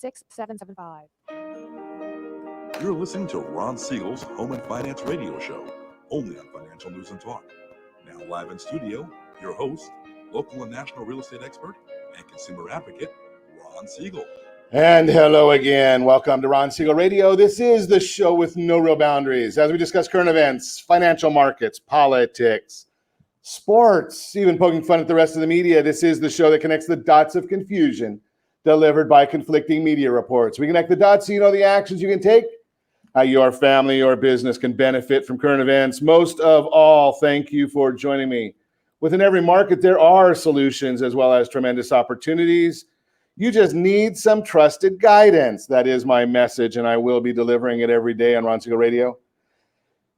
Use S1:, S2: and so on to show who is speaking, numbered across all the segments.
S1: 6775.
S2: You're listening to Ron Siegel's Home and Finance Radio Show, only on Financial News and Talk. Now live in studio, your host, local and national real estate expert and consumer advocate, Ron Siegel.
S3: And hello again. Welcome to Ron Siegel Radio. This is the show with no real boundaries as we discuss current events, financial markets, politics, sports, even poking fun at the rest of the media. This is the show that connects the dots of confusion delivered by conflicting media reports. We connect the dots so you know the actions you can take, how your family or business can benefit from current events. Most of all, thank you for joining me. Within every market, there are solutions as well as tremendous opportunities. You just need some trusted guidance. That is my message, and I will be delivering it every day on Ron Siegel Radio.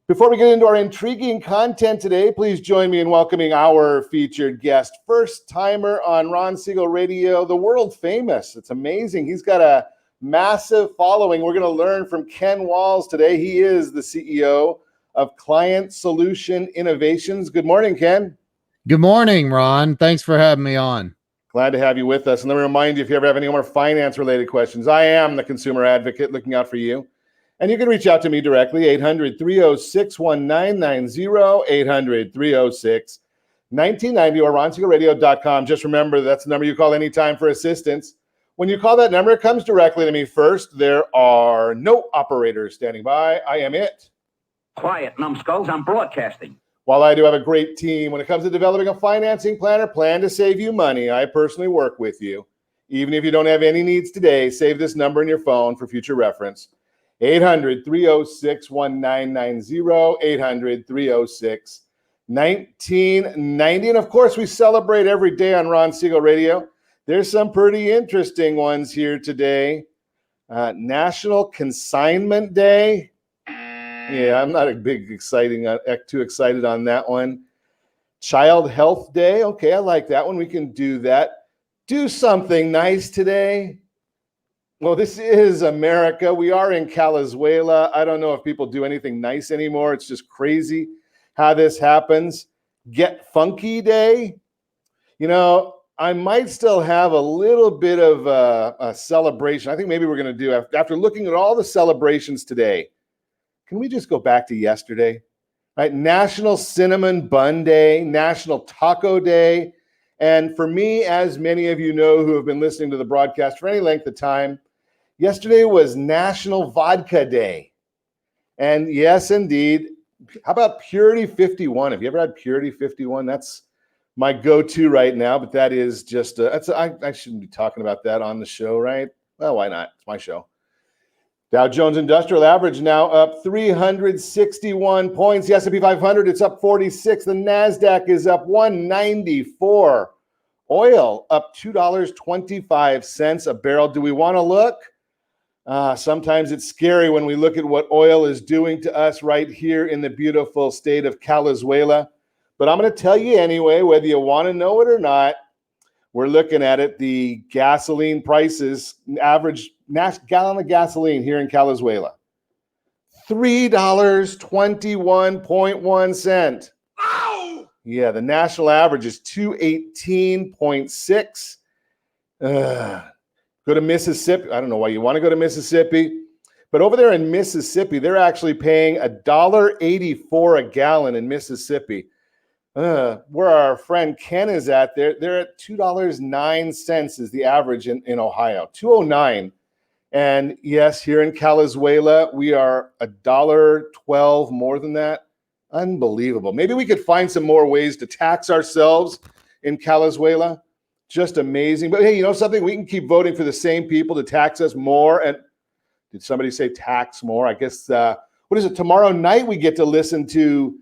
S3: Before we get into our intriguing content today, please join me in welcoming our featured guest, first-timer on Ron Siegel Radio, the world famous. It's amazing. He's got a massive following. We're going to learn from Ken Walls today. He is the CEO of Client Solution Innovations. Good morning, Ken.
S4: Good morning, Ron. Thanks for having me on.
S3: Glad to have you with us. And let me remind you, if you ever have any more finance-related questions, I am the consumer advocate looking out for you. And you can reach out to me directly, 800-306-1990, 800-306-1990, or ronsiegelradio.com. Just remember, that's the number you call anytime for assistance. When you call that number, it comes directly to me first. There are no operators standing by. I am it.
S5: Quiet, numbskulls. I'm broadcasting.
S3: While I do have a great team, when it comes to developing a financing planner, plan to save you money, I personally work with you. Even if you don't have any needs today, save this number in your phone for future reference. 800-306-1990, 800-306-1990. And of course, we celebrate every day on Ron Siegel Radio. There's some pretty interesting ones here today. National Consignment Day. Yeah, I'm not too excited on that one. Child Health Day. Okay, I like that one. We can do that. Do something nice today. Well, this is America. We are in Calizuela. I don't know if people do anything nice anymore. It's just crazy how this happens. Get Funky Day. You know, I might still have a little bit of a celebration. I think maybe we're going to do, after looking at all the celebrations today, can we just go back to yesterday? Right? National Cinnamon Bun Day, National Taco Day. And for me, as many of you know who have been listening to the broadcast for any length of time, yesterday was National Vodka Day. And yes, indeed. How about Purity 51? Have you ever had Purity 51? That's my go-to right now, but that is just, I shouldn't be talking about that on the show, right? Well, why not? It's my show. Dow Jones Industrial Average now up 361 points. The S&P 500, it's up 46. The NASDAQ is up 194. Oil up $2.25 a barrel. Do we want to look? Sometimes it's scary when we look at what oil is doing to us right here in the beautiful state of Calizuela. But I'm going to tell you anyway, whether you want to know it or not. We're looking at it. The gasoline prices, average gallon of gasoline here in Calizuela, $3.21.1. Ow! Yeah, the national average is 218.6. Go to Mississippi. I don't know why you want to go to Mississippi, but over there in Mississippi, they're actually paying $1.84 a gallon in Mississippi. Where our friend Ken is at, they're at $2.09 is the average in Ohio, $2.09. And yes, here in Calizuela, we are $1.12 more than that. Unbelievable. Maybe we could find some more ways to tax ourselves in Calizuela. Just amazing. But hey, you know something? We can keep voting for the same people to tax us more. And did somebody say tax more? I guess, what is it? Tomorrow night we get to listen to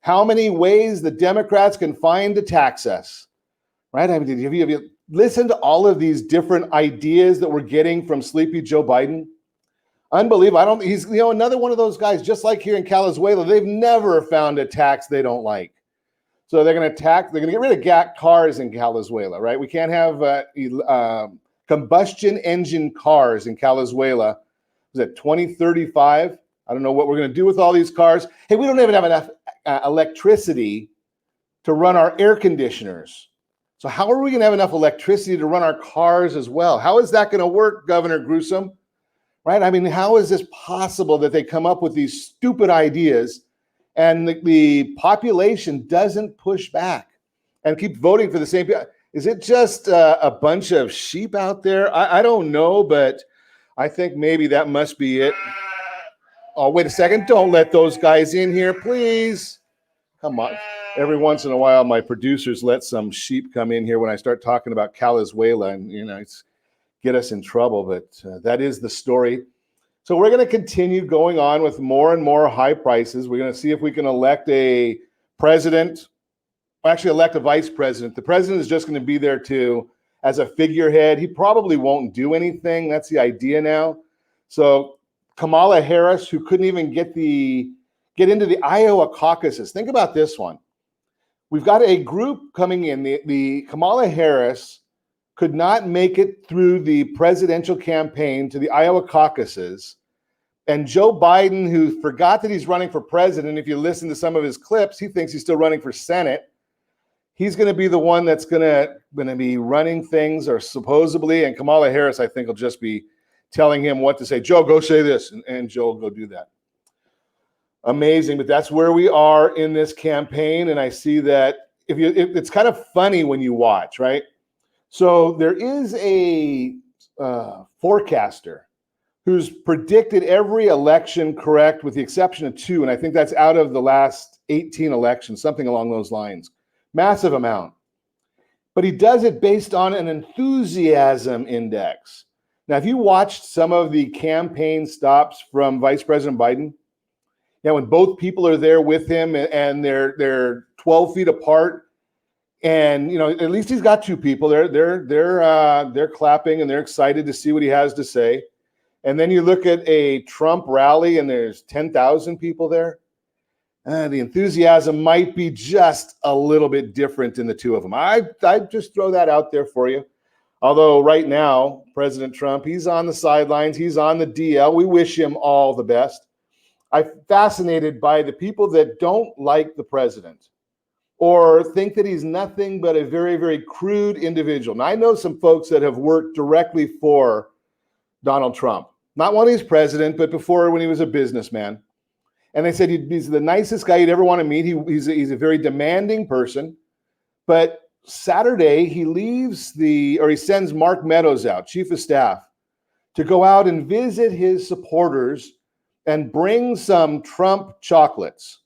S3: how many ways the Democrats can find to tax us, right? I mean, have you listened to all of these different ideas that we're getting from Sleepy Joe Biden? Unbelievable. He's another one of those guys, just like here in Calizuela, they've never found a tax they don't like. So they're going to get rid of cars in Calizuela, right? We can't have combustion engine cars in Calizuela. Is it 2035? I don't know what we're going to do with all these cars. Hey, we don't even have enough electricity to run our air conditioners. So how are we going to have enough electricity to run our cars as well? How is that going to work, Governor Newsom? Right? I mean, how is this possible that they come up with these stupid ideas and the population doesn't push back and keep voting for the same people? Is it just a bunch of sheep out there? I don't know, but I think maybe that must be it. Oh, wait a second. Don't let those guys in here, please. Come on. Every once in a while, my producers let some sheep come in here when I start talking about Calizuela, and it's get us in trouble, but that is the story. So we're going to continue going on with more and more high prices. We're going to see if we can elect a president, actually elect a vice president. The president is just going to be there as a figurehead. He probably won't do anything. That's the idea now. So Kamala Harris, who couldn't even get into the Iowa caucuses. Think about this one. We've got a group coming in. The Kamala Harris could not make it through the presidential campaign to the Iowa caucuses. And Joe Biden, who forgot that he's running for president, if you listen to some of his clips, he thinks he's still running for Senate. He's going to be the one that's going to be running things, or supposedly, and Kamala Harris, I think, will just be telling him what to say. Joe, go say this, and Joe will go do that. Amazing, but that's where we are in this campaign, and I see that it's kind of funny when you watch, right? So there is a forecaster who's predicted every election correct with the exception of 2, and I think that's out of the last 18 elections, something along those lines. Massive amount. But he does it based on an enthusiasm index. Now, if you watched some of the campaign stops from Vice President Biden, when both people are there with him and they're 12 feet apart, and at least he's got 2 people. They're clapping and they're excited to see what he has to say. And then you look at a Trump rally and there's 10,000 people there. The enthusiasm might be just a little bit different in the 2 of them. I'd just throw that out there for you. Although right now, President Trump, he's on the sidelines. He's on the DL. We wish him all the best. I'm fascinated by the people that don't like the president or think that he's nothing but a very, very crude individual. Now, I know some folks that have worked directly for Donald Trump, not when he's president, but before when he was a businessman. And they said he's the nicest guy you'd ever want to meet. He's a very demanding person. But Saturday, he sends Mark Meadows out, chief of staff, to go out and visit his supporters and bring some Trump chocolates.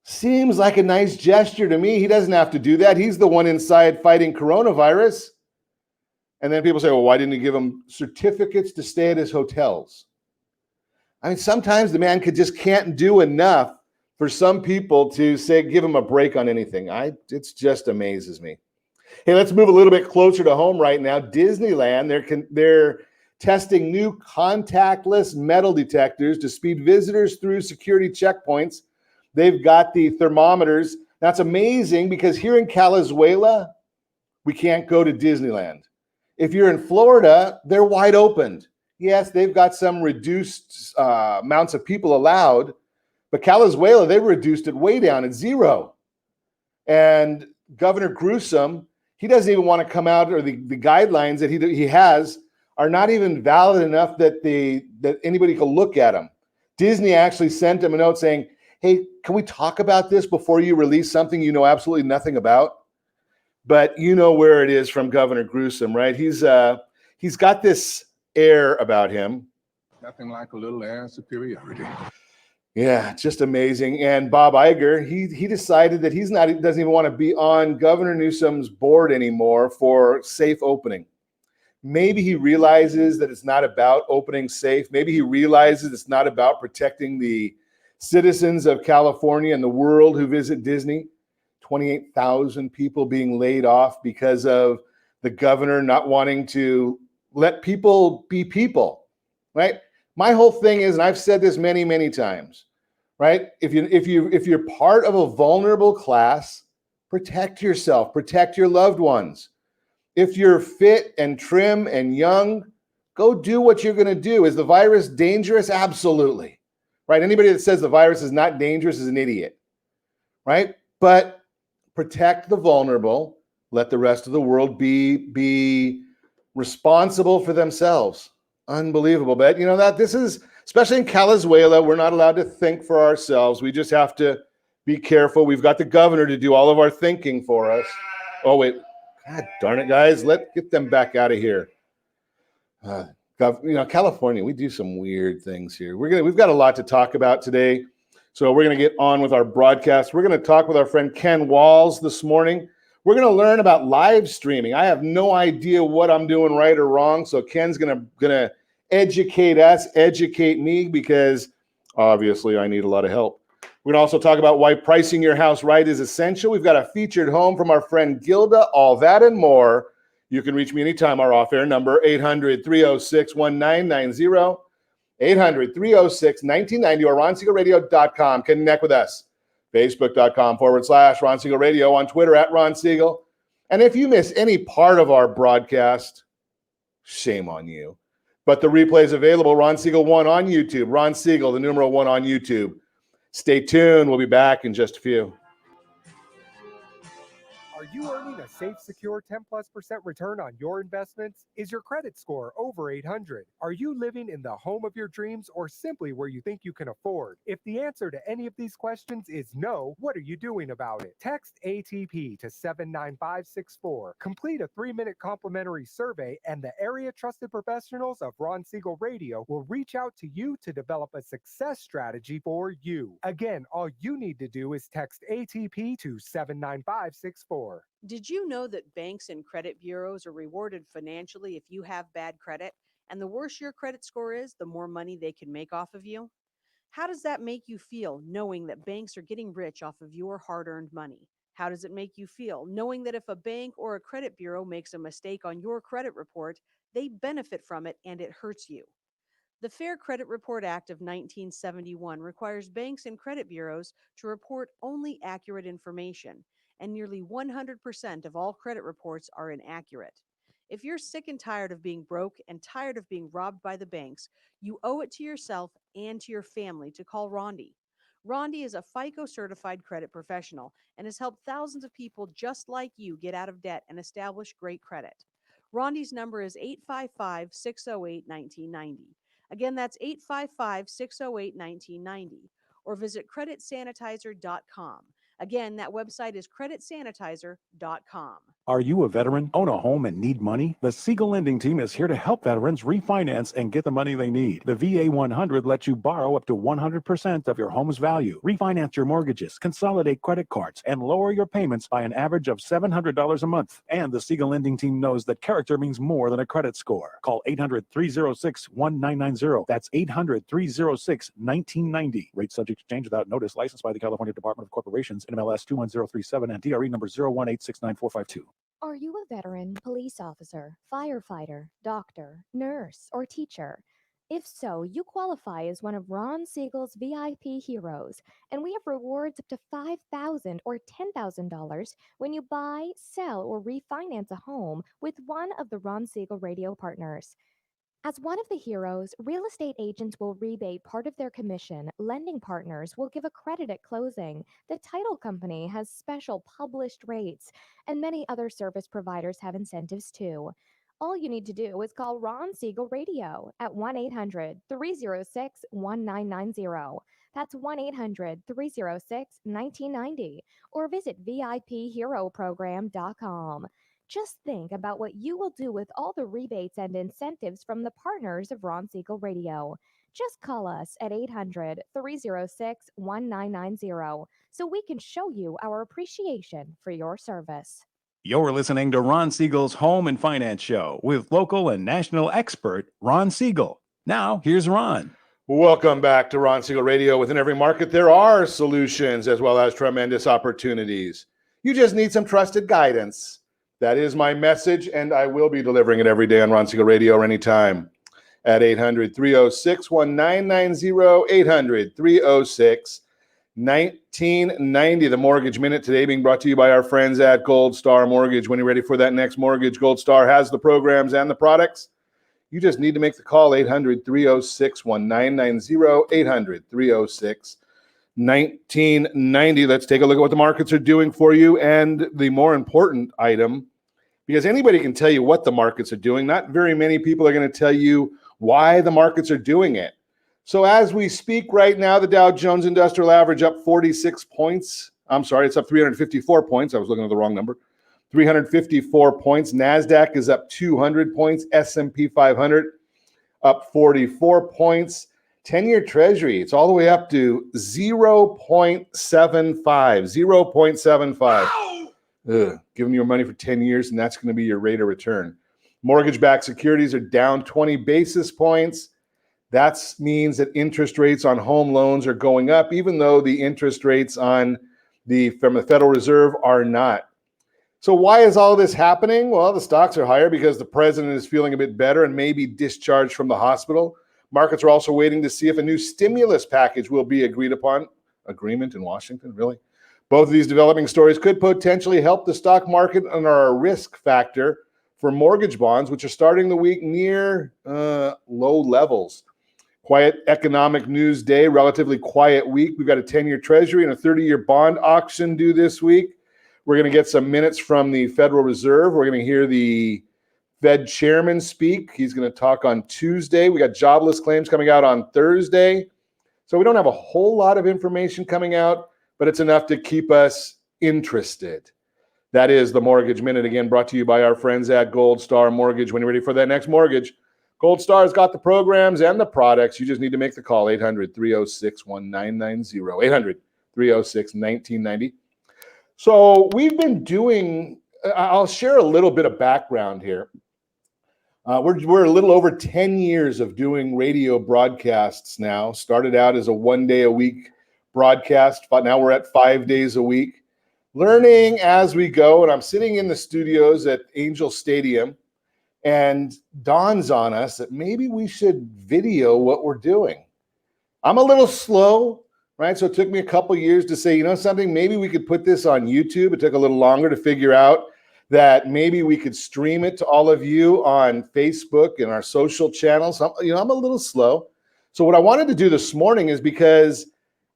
S3: Seems like a nice gesture to me. He doesn't have to do that. He's the one inside fighting coronavirus. And then people say, well, why didn't he give him certificates to stay at his hotels? I mean, sometimes the man can't do enough for some people to say, give him a break on anything. It just amazes me. Hey, let's move a little bit closer to home right now. Disneyland, they're testing new contactless metal detectors to speed visitors through security checkpoints. They've got the thermometers. That's amazing because here in Calizuela, we can't go to Disneyland. If you're in Florida, they're wide open. Yes, they've got some reduced amounts of people allowed, but Calizuela, they've reduced it way down at 0. And Governor Newsom, he doesn't even want to come out, or the guidelines that he has are not even valid enough that anybody can look at them. Disney actually sent him a note saying, hey, can we talk about this before you release something you know absolutely nothing about? But you know where it is from Governor Newsom, right? He's got this air about him.
S1: Nothing like a little air of superiority.
S3: Yeah, just amazing. And Bob Iger, he decided that doesn't even want to be on Governor Newsom's board anymore for safe opening. Maybe he realizes that it's not about opening safe. Maybe he realizes it's not about protecting the citizens of California and the world who visit Disney. 28,000 people being laid off because of the governor not wanting to let people be people, right? My whole thing is, and I've said this many, many times, right? If you're part of a vulnerable class, protect yourself, protect your loved ones. If you're fit and trim and young, go do what you're going to do. Is the virus dangerous? Absolutely, right? Anybody that says the virus is not dangerous is an idiot, right? But protect the vulnerable, let the rest of the world be responsible for themselves. Unbelievable. But you know that this is, especially in Calizuela, we're not allowed to think for ourselves. We just have to be careful. We've got the governor to do all of our thinking for us. Oh, wait. God darn it, guys. Get them back out of here. California, we do some weird things here. We've got a lot to talk about today. So we're going to get on with our broadcast. We're going to talk with our friend Ken Walls this morning. We're going to learn about live streaming. I have no idea what I'm doing right or wrong. So Ken's going to educate us, educate me, because obviously I need a lot of help. We're going to also talk about why pricing your house right is essential. We've got a featured home from our friend Gilda, all that and more. You can reach me anytime. Our off-air number, 800-306-1990, 800-306-1990, or RonSiegelRadio.com. Connect with us. Facebook.com/Ron Siegel Radio, on Twitter @Ron Siegel. And if you miss any part of our broadcast, shame on you. But the replay is available, Ron Siegel 1 on YouTube, Ron Siegel, the numeral 1 on YouTube. Stay tuned. We'll be back in just a few.
S6: Are you earning a safe, secure 10+% return on your investments? Is your credit score over 800? Are you living in the home of your dreams, or simply where you think you can afford? If the answer to any of these questions is no, what are you doing about it? Text ATP to 79564. Complete a 3-minute complimentary survey, and the area trusted professionals of Ron Siegel Radio will reach out to you to develop a success strategy for you. Again, all you need to do is text ATP to 79564.
S7: Did you know that banks and credit bureaus are rewarded financially if you have bad credit? And the worse your credit score is, the more money they can make off of you? How does that make you feel, knowing that banks are getting rich off of your hard-earned money? How does it make you feel, knowing that if a bank or a credit bureau makes a mistake on your credit report, they benefit from it and it hurts you? The Fair Credit Report Act of 1971 requires banks and credit bureaus to report only accurate information, and nearly 100% of all credit reports are inaccurate. If you're sick and tired of being broke and tired of being robbed by the banks, you owe it to yourself and to your family to call Rondi. Rondi is a FICO certified credit professional and has helped thousands of people just like you get out of debt and establish great credit. Rondi's number is 855-608-1990. Again, that's 855-608-1990, or visit creditsanitizer.com. Again, that website is creditsanitizer.com.
S8: Are you a veteran, own a home, and need money? The Siegel Lending Team is here to help veterans refinance and get the money they need. The VA 100 lets you borrow up to 100% of your home's value, refinance your mortgages, consolidate credit cards, and lower your payments by an average of $700 a month. And the Siegel Lending Team knows that character means more than a credit score. Call 800-306-1990. That's 800-306-1990. Rate subject to change without notice. Licensed by the California Department of Corporations, NMLS 21037, and DRE number 018694452.
S9: Are you a veteran, police officer, firefighter, doctor, nurse, or teacher? If so, you qualify as one of Ron Siegel's VIP heroes, and we have rewards up to $5,000 or $10,000 when you buy, sell, or refinance a home with one of the Ron Siegel Radio partners. As one of the heroes, real estate agents will rebate part of their commission, lending partners will give a credit at closing, the title company has special published rates, and many other service providers have incentives too. All you need to do is call Ron Siegel Radio at 1-800-306-1990. That's 1-800-306-1990, or visit VIPHeroProgram.com. Just think about what you will do with all the rebates and incentives from the partners of Ron Siegel Radio. Just call us at 800-306-1990 so we can show you our appreciation for your service.
S8: You're listening to Ron Siegel's Home and Finance Show with local and national expert Ron Siegel. Now, here's Ron.
S3: Welcome back to Ron Siegel Radio. Within every market, there are solutions as well as tremendous opportunities. You just need some trusted guidance. That is my message, and I will be delivering it every day on Ron Siegel Radio or anytime at 800-306-1990, 800-306-1990. The Mortgage Minute today being brought to you by our friends at Gold Star Mortgage. When you're ready for that next mortgage, Gold Star has the programs and the products. You just need to make the call, 800-306-1990, 1990. Let's take a look at what the markets are doing for you. And the more important item, because anybody can tell you what the markets are doing. Not very many people are going to tell you why the markets are doing it. So as we speak right now, the Dow Jones Industrial Average up 46 points. I'm sorry, it's up 354 points. I was looking at the wrong number. 354 points. NASDAQ is up 200 points. S&P 500 up 44 points. 10-year Treasury, it's all the way up to 0.75. 0.75. Give them your money for 10 years, and that's going to be your rate of return. Mortgage-backed securities are down 20 basis points. That means that interest rates on home loans are going up, even though the interest rates from the Federal Reserve are not. So why is all this happening? Well, the stocks are higher because the president is feeling a bit better and may be discharged from the hospital. Markets are also waiting to see if a new stimulus package will be agreed upon. Agreement in Washington, really? Both of these developing stories could potentially help the stock market and are a risk factor for mortgage bonds, which are starting the week near low levels. Quiet economic news day, relatively quiet week. We've got a 10-year Treasury and a 30-year bond auction due this week. We're going to get some minutes from the Federal Reserve. We're going to hear the Fed chairman speak. He's going to talk on Tuesday. We got jobless claims coming out on Thursday. So we don't have a whole lot of information coming out, but it's enough to keep us interested. That is the Mortgage Minute, again, brought to you by our friends at Gold Star Mortgage. When you're ready for that next mortgage, Gold Star's got the programs and the products. You just need to make the call, 800-306-1990, 800-306-1990. So we've been doing, I'll share a little bit of background here. We're a little over 10 years of doing radio broadcasts now. Started out as a one-day-a-week broadcast, but now we're at 5 days a week. Learning as we go, and I'm sitting in the studios at Angel Stadium, and dawns on us that maybe we should video what we're doing. I'm a little slow, right? So it took me a couple years to say, you know something, maybe we could put this on YouTube. It took a little longer to figure out that maybe we could stream it to all of you on Facebook and our social channels. I'm a little slow. So what I wanted to do this morning is, because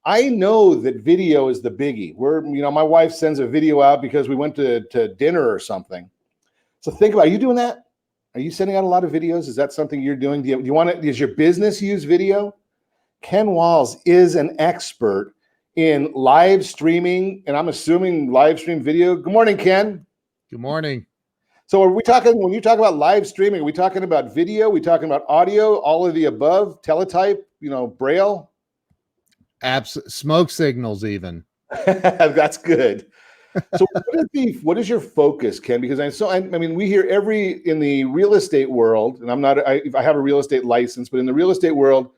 S3: I know that video is the biggie. My wife sends a video out because we went to dinner or something. So think about, are you doing that? Are you sending out a lot of videos? Is that something you're doing? Do you want to, does your business use video? Ken Walls is an expert in live streaming, and I'm assuming live stream video. Good morning, Ken.
S4: Good morning.
S3: So when you talk about live streaming, are we talking about video? Are we talking about audio? All of the above? Teletype? Braille?
S4: Smoke signals even.
S3: That's good. So what is your focus, Ken? Because we hear in the real estate world, and I have a real estate license, but in the real estate world,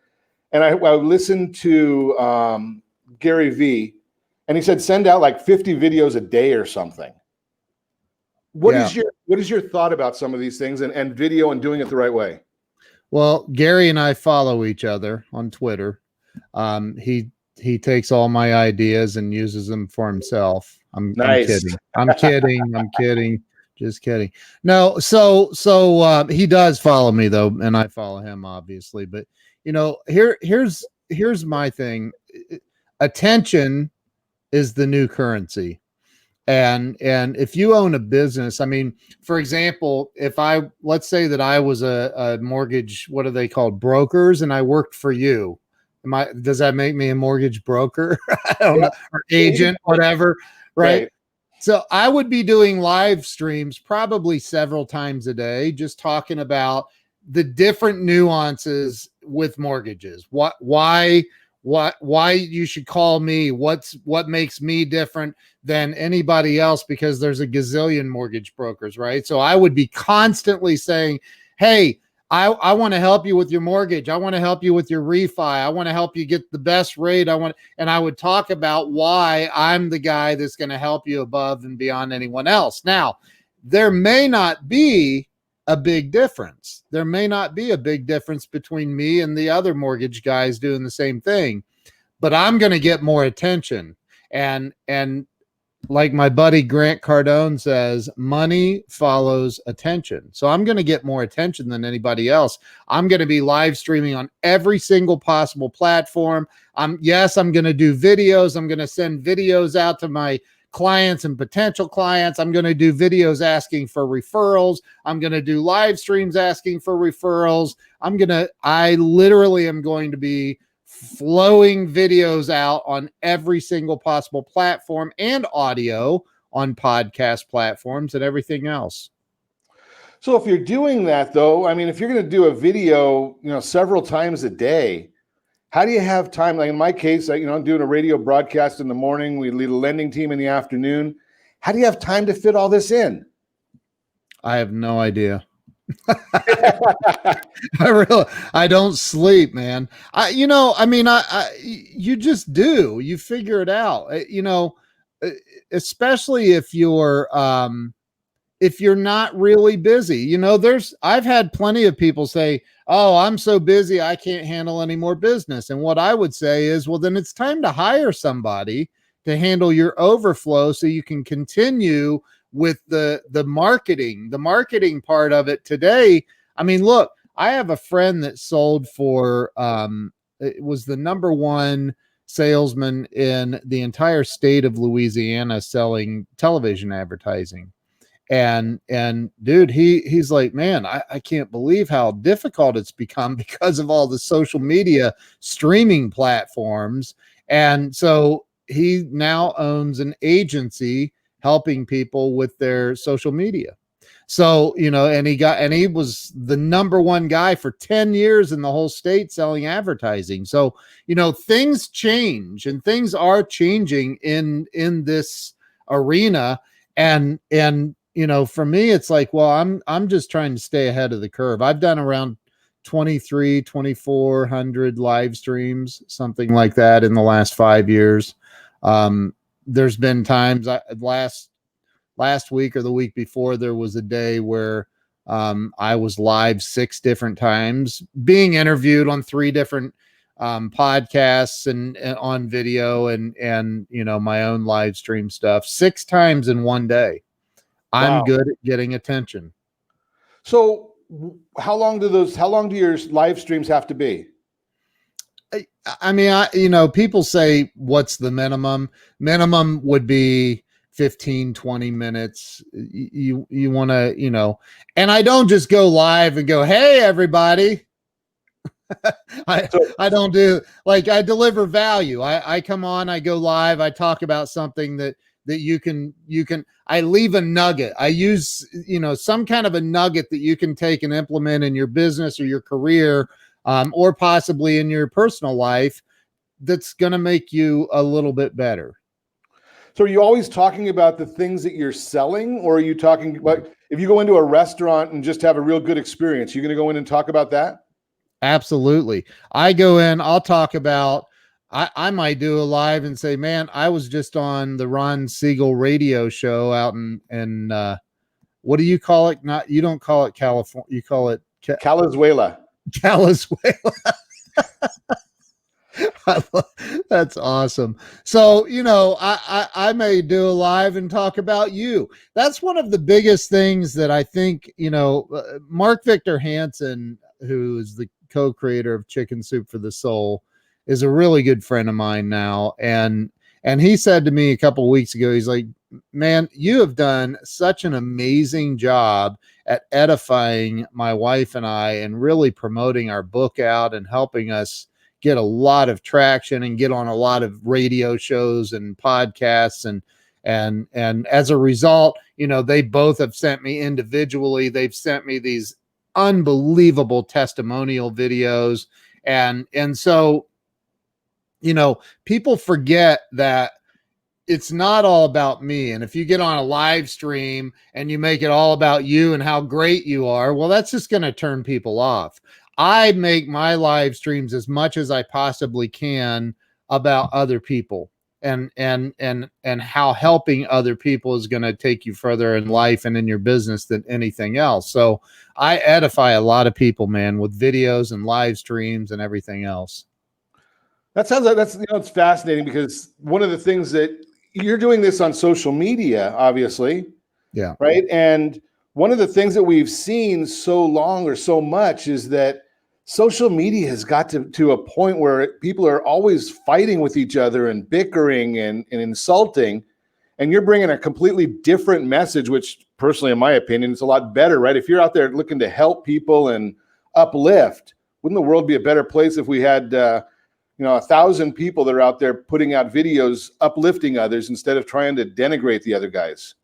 S3: and I listened to Gary Vee, and he said send out like 50 videos a day or something. What is your thought about some of these things and video and doing it the right way?
S4: Well, Gary and I follow each other on Twitter. He takes all my ideas and uses them for himself.
S3: Nice.
S4: I'm kidding. Just kidding. No, so he does follow me though, and I follow him obviously. But here's my thing. Attention is the new currency. And if you own a business, for example, let's say that I was a mortgage, what are they called? Brokers, and I worked for you. Does that make me a mortgage broker? I don't know, or agent, whatever, right? So I would be doing live streams probably several times a day, just talking about the different nuances with mortgages. Why you should call me, what makes me different than anybody else, because there's a gazillion mortgage brokers, right? So I would be constantly saying, hey, I want to help you with your mortgage. I want to help you with your refi. I want to help you get the best rate. And I would talk about why I'm the guy that's going to help you above and beyond anyone else. Now, there may not be a big difference. There may not be a big difference between me and the other mortgage guys doing the same thing, but I'm going to get more attention. And like my buddy Grant Cardone says, money follows attention. So I'm going to get more attention than anybody else. I'm going to be live streaming on every single possible platform. I'm going to do videos. I'm going to send videos out to my clients and potential clients. I'm going to do videos asking for referrals. I'm going to do live streams asking for referrals. I literally am going to be flowing videos out on every single possible platform and audio on podcast platforms and everything else.
S3: So if you're doing that though, I mean, if you're going to do a video, several times a day, how do you have time? Like in my case, I'm doing a radio broadcast in the morning. We lead a lending team in the afternoon. How do you have time to fit all this in?
S4: I have no idea. I don't sleep, man. You just do. You figure it out. Especially if you're not really busy. I've had plenty of people say, "Oh, I'm so busy, I can't handle any more business." And what I would say is, well, then it's time to hire somebody to handle your overflow so you can continue with the marketing part of it today. I mean, look, I have a friend that sold for it was the number one salesman in the entire state of Louisiana selling television advertising. And dude, he's like, man, I can't believe how difficult it's become because of all the social media streaming platforms. And so he now owns an agency helping people with their social media. So, and he was the number one guy for 10 years in the whole state selling advertising. So, things change and things are changing in this arena. And for me, it's like, well, I'm just trying to stay ahead of the curve. I've done around 2,400 live streams, something like that in the last 5 years. There's been times last week or the week before, there was a day where I was live 6 different times, being interviewed on 3 different podcasts and on video and my own live stream stuff 6 times in one day. I'm good at getting attention.
S3: So how long do your live streams have to be?
S4: I mean, people say, what's the minimum? Minimum would be 15, 20 minutes. You want to, and I don't just go live and go, hey, everybody. I don't do, like, I deliver value. I come on, I go live, I talk about something that you can, I leave a nugget. I use, some kind of a nugget that you can take and implement in your business or your career, or possibly in your personal life, that's going to make you a little bit better.
S3: So are you always talking about the things that you're selling, or are you talking about, if you go into a restaurant and just have a real good experience, you're going to go in and talk about that?
S4: Absolutely. I go in, I'll talk about, I might do a live and say, man, I was just on the Ron Siegel radio show out in what do you call it? You don't call it California. You call it
S3: Calizuela.
S4: That's awesome. So, I may do a live and talk about you. That's one of the biggest things that I think, Mark Victor Hansen, who is the co-creator of Chicken Soup for the Soul, is a really good friend of mine now. And he said to me a couple of weeks ago, he's like, man, you have done such an amazing job at edifying my wife and I and really promoting our book out and helping us get a lot of traction and get on a lot of radio shows and podcasts. And as a result, they both have sent me individually. They've sent me these unbelievable testimonial videos. And so, people forget that it's not all about me. And if you get on a live stream and you make it all about you and how great you are, well, that's just going to turn people off. I make my live streams as much as I possibly can about other people and how helping other people is going to take you further in life and in your business than anything else. So I edify a lot of people, man, with videos and live streams and everything else.
S3: That sounds like it's fascinating, because one of the things that you're doing this on social media, obviously.
S4: Yeah.
S3: Right. And one of the things that we've seen so long or so much is that social media has got to a point where people are always fighting with each other and bickering and insulting. And you're bringing a completely different message, which personally, in my opinion, is a lot better, right? If you're out there looking to help people and uplift, wouldn't the world be a better place if we had, 1,000 people that are out there putting out videos uplifting others instead of trying to denigrate the other guys?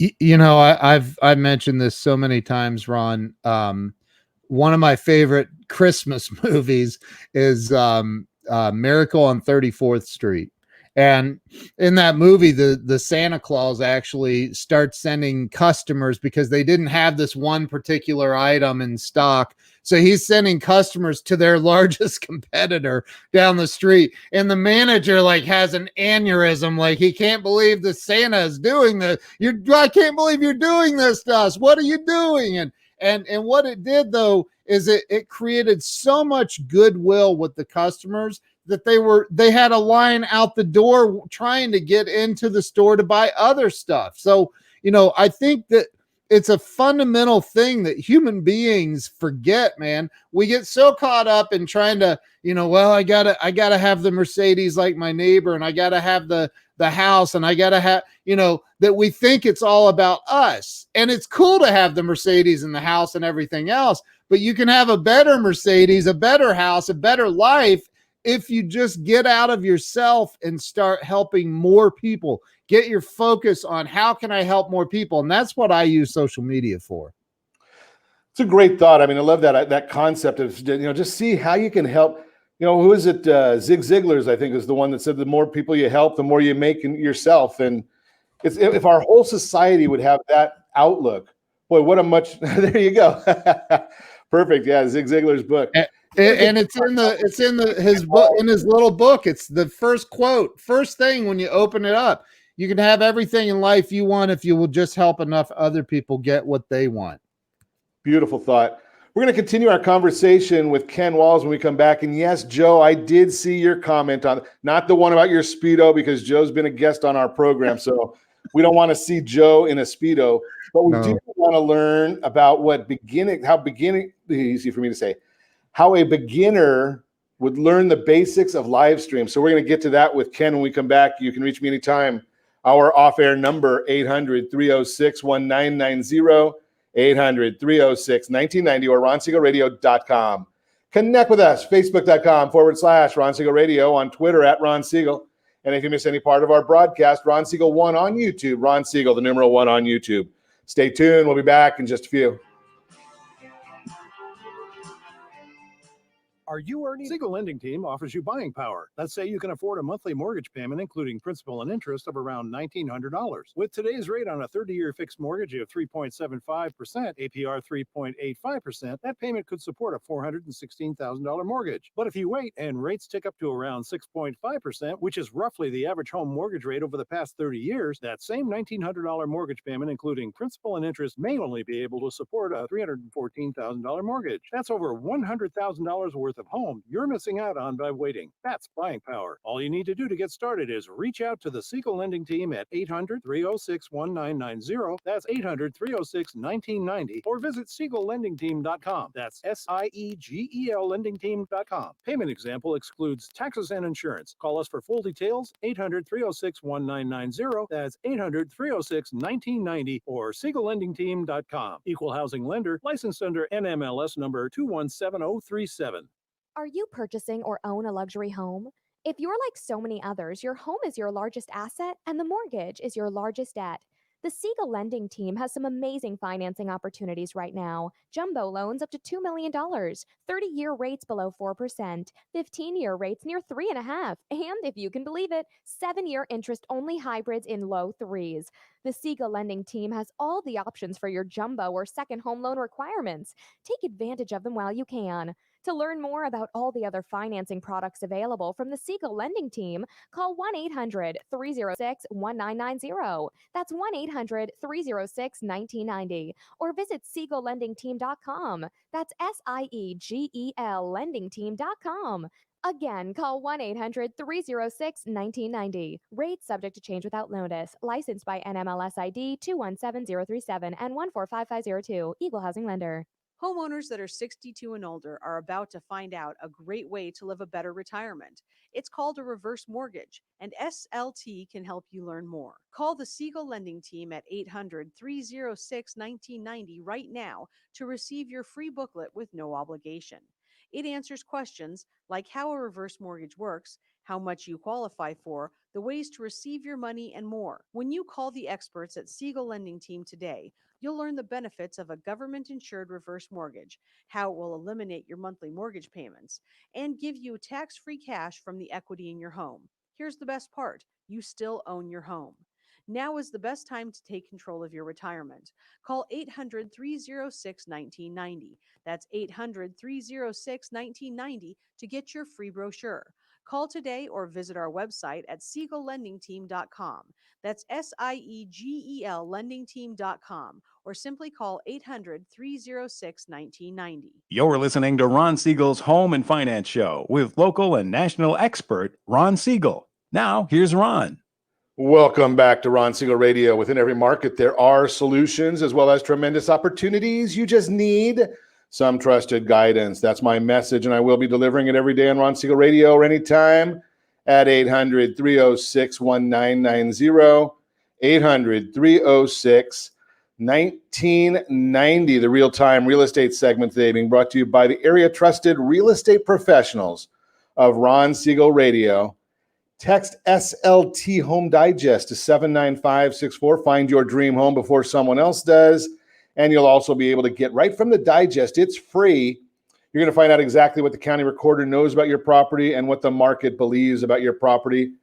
S4: I've mentioned this so many times, Ron. One of my favorite Christmas movies is Miracle on 34th Street. And in that movie, the Santa Claus actually starts sending customers because they didn't have this one particular item in stock. So he's sending customers to their largest competitor down the street. And the manager has an aneurysm. He can't believe the Santa is doing this. I can't believe you're doing this to us. What are you doing? And what it did, though, is it created so much goodwill with the customers that they had a line out the door trying to get into the store to buy other stuff. So, I think that it's a fundamental thing that human beings forget, man. We get so caught up in trying to, I gotta have the Mercedes like my neighbor, and I gotta have the house, and I gotta have, that we think it's all about us. And it's cool to have the Mercedes and the house and everything else, but you can have a better Mercedes, a better house, a better life if you just get out of yourself and start helping more people. Get your focus on how can I help more people? And that's what I use social media for.
S3: It's a great thought. I mean, I love that concept of, just see how you can help. Who is it? Zig Ziglar's, I think, is the one that said the more people you help, the more you make yourself. And if our whole society would have that outlook, boy, what a much, there you go. Perfect. Yeah. Zig Ziglar's book.
S4: And it's in his book, in his little book. It's the first quote, first thing when you open it up. You can have everything in life you want if you will just help enough other people get what they want.
S3: Beautiful thought. We're going to continue our conversation with Ken Walls when we come back. And yes, Joe, I did see your comment on, not the one about your Speedo, because Joe's been a guest on our program. So we don't want to see Joe in a Speedo, but we do want to learn about easy for me to say, how a beginner would learn the basics of live stream. So we're going to get to that with Ken when we come back. You can reach me anytime. Our off-air number, 800-306-1990, 800-306-1990, or ronsiegelradio.com. Connect with us, facebook.com/Ron Siegel Radio, on Twitter @Ron Siegel. And if you miss any part of our broadcast, Ron Siegel 1 on YouTube, Ron Siegel, the numeral 1 on YouTube. Stay tuned. We'll be back in just a few.
S6: Are you earning?
S8: Siegel Lending Team offers you buying power. Let's say you can afford a monthly mortgage payment, including principal and interest, of around $1,900. With today's rate on a 30-year fixed mortgage of 3.75%, APR 3.85%, that payment could support a $416,000 mortgage. But if you wait and rates tick up to around 6.5%, which is roughly the average home mortgage rate over the past 30 years, that same $1,900 mortgage payment, including principal and interest, may only be able to support a $314,000 mortgage. That's over $100,000 worth of home you're missing out on by waiting. That's buying power. All you need to do to get started is reach out to the Siegel Lending Team at 800-306-1990. That's 800-306-1990. Or visit SiegelLendingTeam.com. That's SIEGEL LendingTeam.com. Payment example excludes taxes and insurance. Call us for full details, 800-306-1990. That's 800-306-1990 or SiegelLendingTeam.com. Equal housing lender, licensed under NMLS number 217037.
S9: Are you purchasing or own a luxury home? If you're like so many others, your home is your largest asset and the mortgage is your largest debt. The Siegel Lending Team has some amazing financing opportunities right now. Jumbo loans up to $2 million, 30-year rates below 4%, 15-year rates near 3.5%, and if you can believe it, 7-year interest-only hybrids in low 3s. The Siegel Lending Team has all the options for your jumbo or second home loan requirements. Take advantage of them while you can. To learn more about all the other financing products available from the Siegel Lending Team, call 1-800-306-1990. That's 1-800-306-1990. Or visit SiegelLendingTeam.com. That's SIEGEL LendingTeam.com. Again, call 1-800-306-1990. Rates subject to change without notice. Licensed by NMLS ID 217037 and 145502. Equal housing lender.
S7: Homeowners that are 62 and older are about to find out a great way to live a better retirement. It's called a reverse mortgage, and SLT can help you learn more. Call the Siegel Lending Team at 800-306-1990 right now to receive your free booklet with no obligation. It answers questions like how a reverse mortgage works, how much you qualify for, the ways to receive your money, and more. When you call the experts at Siegel Lending Team today, you'll learn the benefits of a government-insured reverse mortgage, how it will eliminate your monthly mortgage payments, and give you tax-free cash from the equity in your home. Here's the best part: you still own your home. Now is the best time to take control of your retirement. Call 800-306-1990. That's 800-306-1990 to get your free brochure. Call today or visit our website at SiegelLendingTeam.com. That's SIEGEL LendingTeam.com, or simply call 800-306-1990.
S8: You're listening to Ron Siegel's Home and Finance Show with local and national expert Ron Siegel. Now, here's Ron.
S3: Welcome back to Ron Siegel Radio. Within every market, there are solutions as well as tremendous opportunities. You just need some trusted guidance. That's my message, and I will be delivering it every day on Ron Siegel Radio or anytime at 800-306-1990, 800-306-1990, the real-time real estate segment today being brought to you by the area trusted real estate professionals of Ron Siegel Radio. Text SLT Home Digest to 79564. Find your dream home before someone else does. And you'll also be able to get right from the digest. It's free. You're going to find out exactly what the county recorder knows about your property and what the market believes about your property.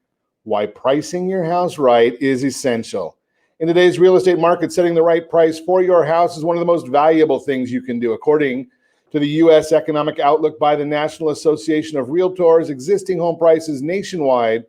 S3: Why pricing your house right is essential. In today's real estate market, setting the right price for your house is one of the most valuable things you can do. According to the U.S. Economic Outlook by the National Association of Realtors, existing home prices nationwide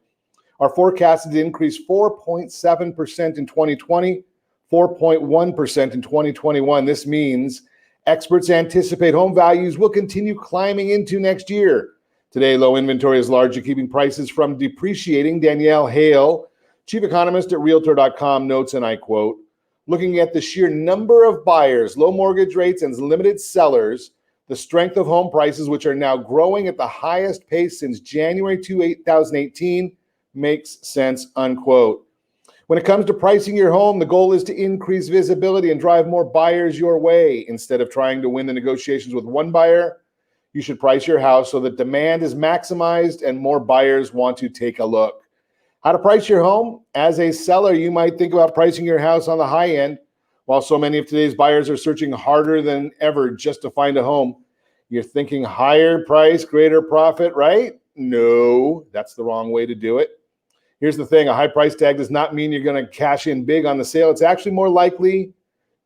S3: are forecasted to increase 4.7% in 2020, 4.1% in 2021. This means experts anticipate home values will continue climbing into next year. Today, low inventory is largely keeping prices from depreciating. Danielle Hale, chief economist at Realtor.com, notes, and I quote, "Looking at the sheer number of buyers, low mortgage rates, and limited sellers, the strength of home prices, which are now growing at the highest pace since January 2018, makes sense," unquote. When it comes to pricing your home, the goal is to increase visibility and drive more buyers your way. Instead of trying to win the negotiations with one buyer, you should price your house so that demand is maximized and more buyers want to take a look. How to price your home? As a seller, you might think about pricing your house on the high end. While so many of today's buyers are searching harder than ever just to find a home, you're thinking higher price, greater profit, right? No, that's the wrong way to do it. Here's the thing: a high price tag does not mean you're going to cash in big on the sale. It's actually more likely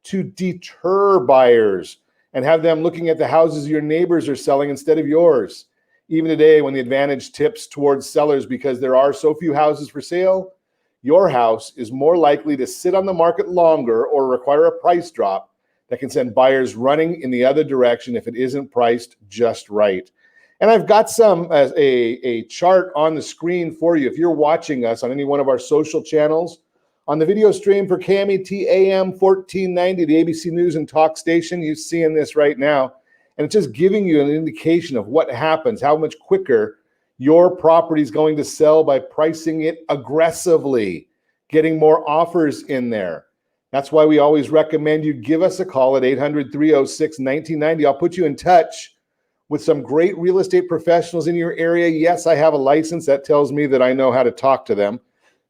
S3: to deter buyers and have them looking at the houses your neighbors are selling instead of yours. Even today, when the advantage tips towards sellers because there are so few houses for sale, your house is more likely to sit on the market longer or require a price drop that can send buyers running in the other direction if it isn't priced just right. And I've got a chart on the screen for you. If you're watching us on any one of our social channels, on the video stream for KMET AM 1490, the ABC News and Talk station, you're seeing this right now. And it's just giving you an indication of what happens, how much quicker your property is going to sell by pricing it aggressively, getting more offers in there. That's why we always recommend you give us a call at 800-306-1990. I'll put you in touch with some great real estate professionals in your area. Yes, I have a license that tells me that I know how to talk to them.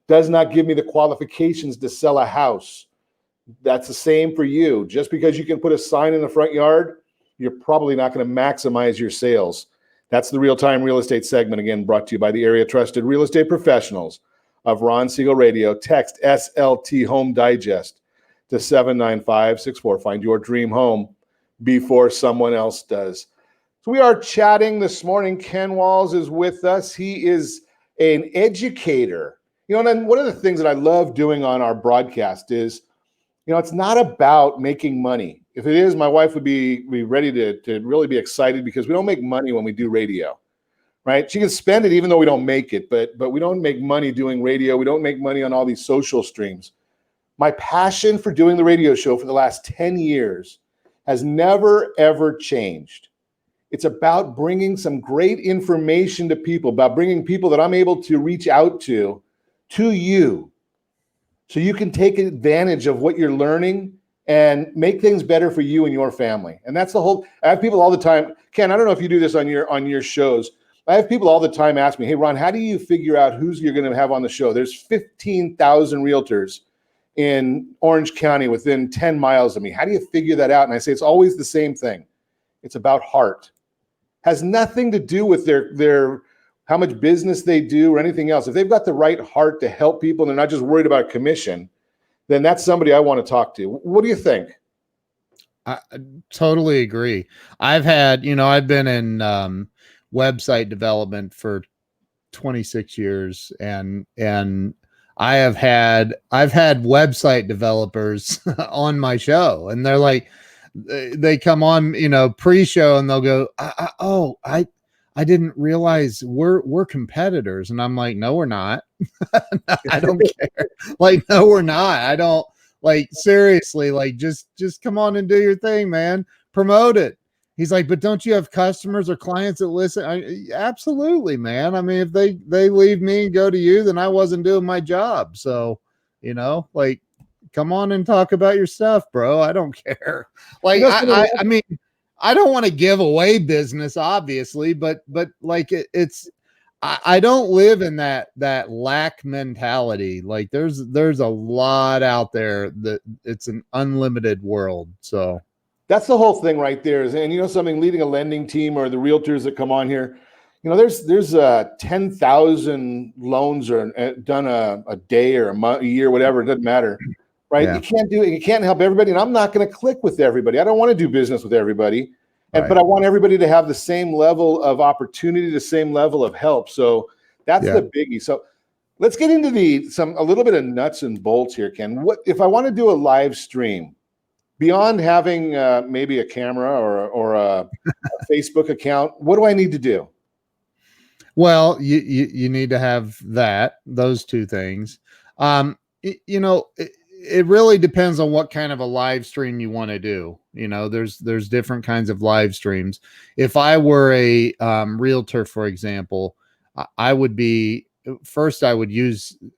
S3: Does not give me the qualifications to sell a house. That's the same for you. Just because you can put a sign in the front yard, you're probably not going to maximize your sales. That's the real-time real estate segment, again, brought to you by the area trusted real estate professionals of Ron Siegel Radio. Text SLT Home Digest to 79564. Find your dream home before someone else does. So we are chatting this morning. Ken Walls is with us. He is an educator. You know, and then one of the things that I love doing on our broadcast is, you know, it's not about making money. If it is, my wife would be ready to really be excited, because we don't make money when we do radio. right? She can spend it even though we don't make it, but we don't make money doing radio. We don't make money on all these social streams. My passion for doing the radio show for the last 10 years has never, ever changed. It's about bringing some great information to people, about bringing people that I'm able to reach out to you, so you can take advantage of what you're learning and make things better for you and your family. And that's the whole. I have people all the time. Ken, I don't know if you do this on your shows. I have people all the time ask me, "Hey, Ron, how do you figure out who's you're going to have on the show?" There's 15,000 realtors in Orange County within 10 miles of me. How do you figure that out? And I say it's always the same thing. It's about heart. Has nothing to do with their how much business they do or anything else. If they've got the right heart to help people and they're not just worried about commission, then that's somebody I want to talk to. What do you think?
S4: I totally agree. I've been in website development for 26 years, and I've had website developers on my show, and they're like, they come on, pre-show, and they'll go, I didn't realize we're competitors. And I'm like, no, we're not. I don't care. Like, no, we're not. I don't, like, seriously, like, just come on and do your thing, man. Promote it. He's like, but don't you have customers or clients that listen? Absolutely, man. I mean, if they leave me and go to you, then I wasn't doing my job. So, like, come on and talk about your stuff, bro. I don't care. Like, I mean, I don't want to give away business, obviously, but like I don't live in that lack mentality. Like, there's a lot out there that it's an unlimited world. So
S3: that's the whole thing right there. And something, leading a lending team or the realtors that come on here, there's 10,000 loans are done a day or a month, a year, whatever. It doesn't matter. Right. Yeah. You can't do it. You can't help everybody. And I'm not going to click with everybody. I don't want to do business with everybody. But I want everybody to have the same level of opportunity, the same level of help. So that's the biggie. So let's get into a little bit of nuts and bolts here, Ken. What if I want to do a live stream beyond having maybe a camera or a Facebook account? What do I need to do?
S4: Well, you need to have those two things. It really depends on what kind of a live stream you want to do. There's different kinds of live streams. If I were a realtor, for example, I would use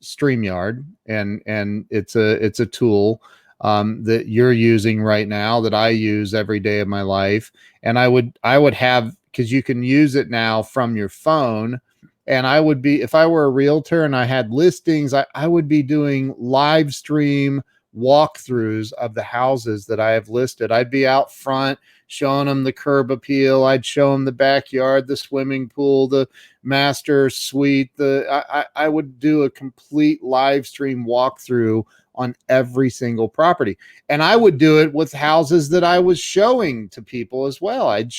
S4: StreamYard, and it's a tool that you're using right now that I use every day of my life. And I would have, because you can use it now from your phone. And if I were a realtor and I had listings, I would be doing live stream walkthroughs of the houses that I have listed. I'd be out front showing them the curb appeal. I'd show them the backyard, the swimming pool, the master suite. I would do a complete live stream walkthrough on every single property. And I would do it with houses that I was showing to people as well. I'd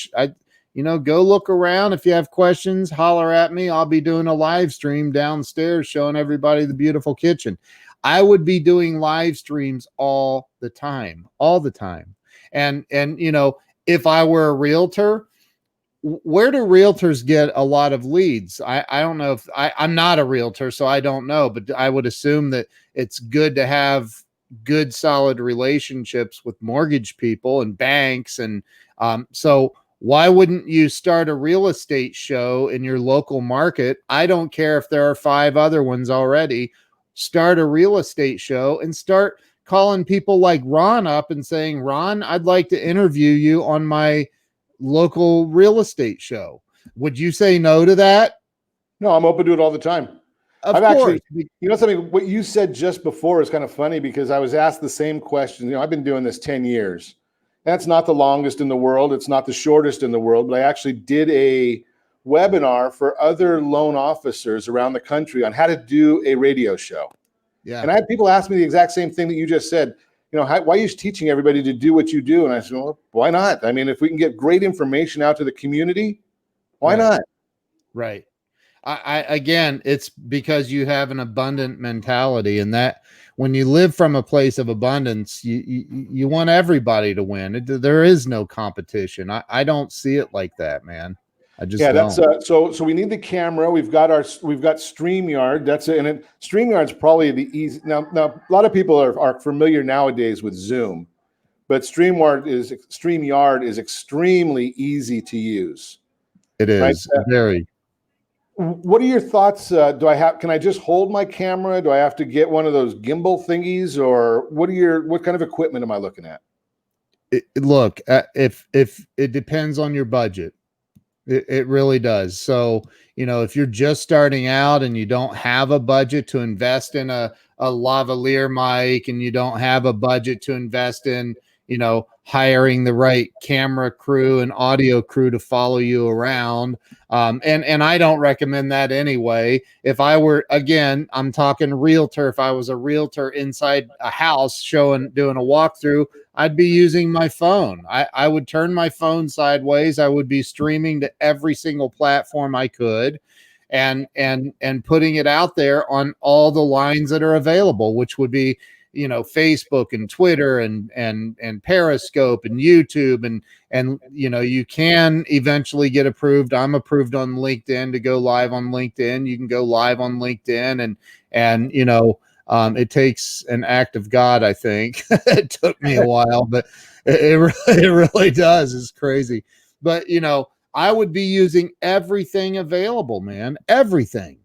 S4: go look around. If you have questions, holler at me. I'll be doing a live stream downstairs showing everybody the beautiful kitchen. I would be doing live streams all the time. And if I were a realtor, where do realtors get a lot of leads? I don't know if I'm not a realtor, so I don't know, but I would assume that it's good to have good, solid relationships with mortgage people and banks. And so why wouldn't you start a real estate show in your local market? I don't care if there are 5 other ones already. Start a real estate show and start calling people like Ron up and saying, Ron, I'd like to interview you on my local real estate show. Would you say no to that?
S3: No, I'm open to it all the time.
S4: Of course.
S3: Actually, something, what you said just before is kind of funny, because I was asked the same question. I've been doing this 10 years. That's not the longest in the world. It's not the shortest in the world, but I actually did a webinar for other loan officers around the country on how to do a radio show. Yeah. And I had people ask me the exact same thing that you just said. Why are you teaching everybody to do what you do? And I said, well, why not? I mean, if we can get great information out to the community, why not?
S4: Right. Again, it's because you have an abundant mentality, and that when you live from a place of abundance, you want everybody to win. There is no competition. I don't see it like that, man. I just
S3: Yeah, that's
S4: don't.
S3: so we need the camera. We've got StreamYard. That's it. And StreamYard's probably the easy. Now a lot of people are familiar nowadays with Zoom, but StreamYard is extremely easy to use.
S4: It
S3: Right?
S4: is very.
S3: What are your thoughts? Can I just hold my camera? Do I have to get one of those gimbal thingies, or what kind of equipment am I looking at?
S4: Look, if it depends on your budget. It really does. So, if you're just starting out and you don't have a budget to invest in a lavalier mic, and you don't have a budget to invest in, hiring the right camera crew and audio crew to follow you around. And I don't recommend that anyway. If I were, again, I'm talking realtor. If I was a realtor inside a house doing a walkthrough, I'd be using my phone. I would turn my phone sideways. I would be streaming to every single platform I could, and putting it out there on all the lines that are available, which would be, Facebook and Twitter and Periscope and YouTube, and you can eventually get approved. I'm approved on LinkedIn to go live on LinkedIn. You can go live on LinkedIn, and it takes an act of God, I think. It took me a while, but it really does. It's crazy. But, I would be using everything available, man. Everything.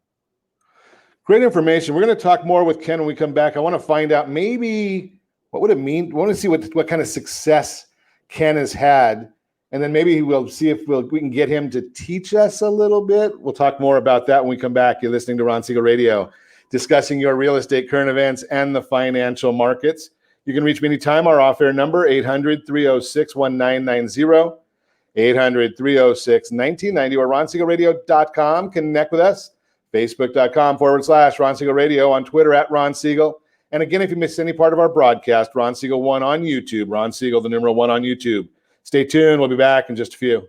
S3: Great information. We're going to talk more with Ken when we come back. I want to find out maybe what would it mean. I want to see what kind of success Ken has had, and then maybe we'll see if we can get him to teach us a little bit. We'll talk more about that when we come back. You're listening to Ron Siegel Radio, discussing your real estate, current events, and the financial markets. You can reach me anytime. Our off-air number, 800-306-1990, 800-306-1990, or ronsiegelradio.com. Connect with us. Facebook.com/Ron Siegel Radio, on Twitter @Ron Siegel. And again, if you missed any part of our broadcast, Ron Siegel 1 on YouTube, Ron Siegel, the numeral 1 on YouTube. Stay tuned. We'll be back in just a few.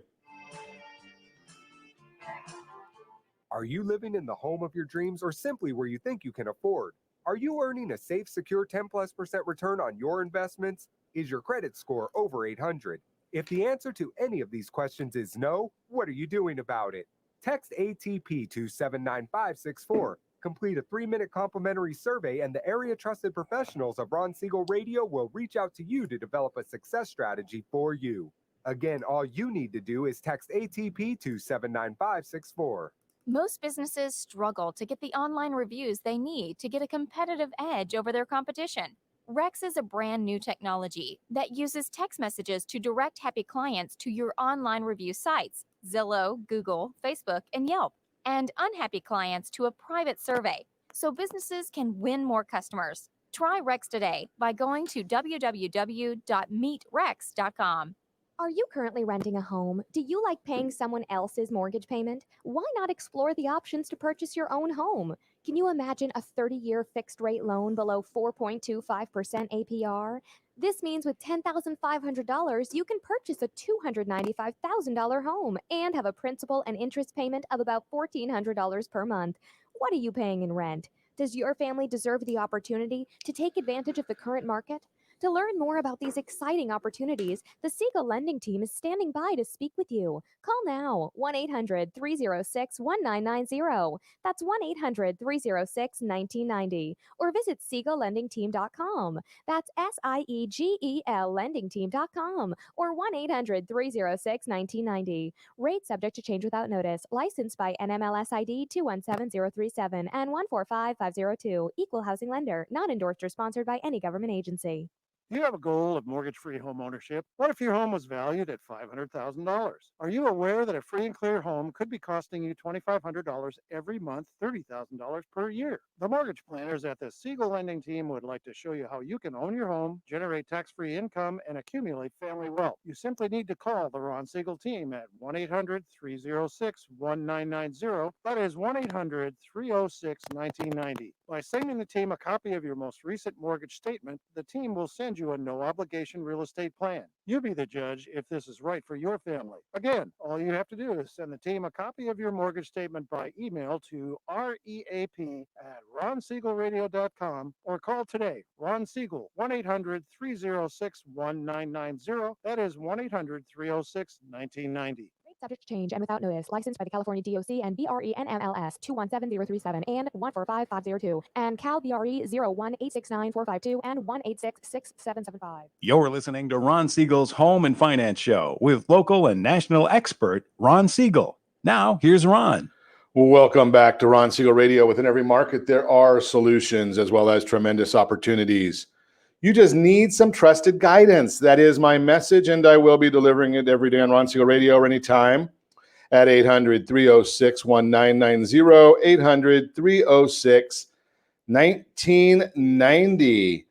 S6: Are you living in the home of your dreams or simply where you think you can afford? Are you earning a safe, secure 10+% return on your investments? Is your credit score over 800? If the answer to any of these questions is no, what are you doing about it? Text ATP to 79564. Complete a 3-minute complimentary survey, and the area trusted professionals of Ron Siegel Radio will reach out to you to develop a success strategy for you. Again, all you need to do is text ATP to 79564.
S10: Most businesses struggle to get the online reviews they need to get a competitive edge over their competition. Rex is a brand new technology that uses text messages to direct happy clients to your online review sites, Zillow, Google, Facebook, and Yelp, and unhappy clients to a private survey, so businesses can win more customers. Try Rex today by going to www.meetrex.com.
S9: Are you currently renting a home? Do you like paying someone else's mortgage payment? Why not explore the options to purchase your own home? Can you imagine a 30-year fixed-rate loan below 4.25% APR? This means with $10,500, you can purchase a $295,000 home and have a principal and interest payment of about $1,400 per month. What are you paying in rent? Does your family deserve the opportunity to take advantage of the current market? To learn more about these exciting opportunities, the Siegel Lending Team is standing by to speak with you. Call now, 1-800-306-1990. That's 1-800-306-1990. Or visit SiegelLendingTeam.com. That's SIEGEL LendingTeam.com. Or 1-800-306-1990. Rate subject to change without notice. Licensed by NMLS ID 217037 and 145502. Equal housing lender. Not endorsed or sponsored by any government agency.
S11: Do you have a goal of mortgage-free home ownership? What if your home was valued at $500,000? Are you aware that a free and clear home could be costing you $2,500 every month, $30,000 per year? The mortgage planners at the Siegel Lending Team would like to show you how you can own your home, generate tax-free income, and accumulate family wealth. You simply need to call the Ron Siegel Team at 1-800-306-1990. That is 1-800-306-1990. By sending the team a copy of your most recent mortgage statement, the team will send you a no-obligation real estate plan. You be the judge if this is right for your family. Again, all you have to do is send the team a copy of your mortgage statement by email to reap@ronsiegelradio.com or call today. Ron Siegel, 1-800-306-1990. That is 1-800-306-1990.
S9: Subject to change and without notice. Licensed by the California DOC and BRENMLS 217037 and 145502 and Cal BRE 01869452 and 1866775.
S8: You're listening to Ron Siegel's Home and Finance Show with local and national expert Ron Siegel. Now, here's Ron.
S3: Welcome back to Ron Siegel Radio. Within every market, there are solutions as well as tremendous opportunities. You just need some trusted guidance. That is my message, and I will be delivering it every day on Ron Siegel Radio or anytime at 800-306-1990, 800-306-1990.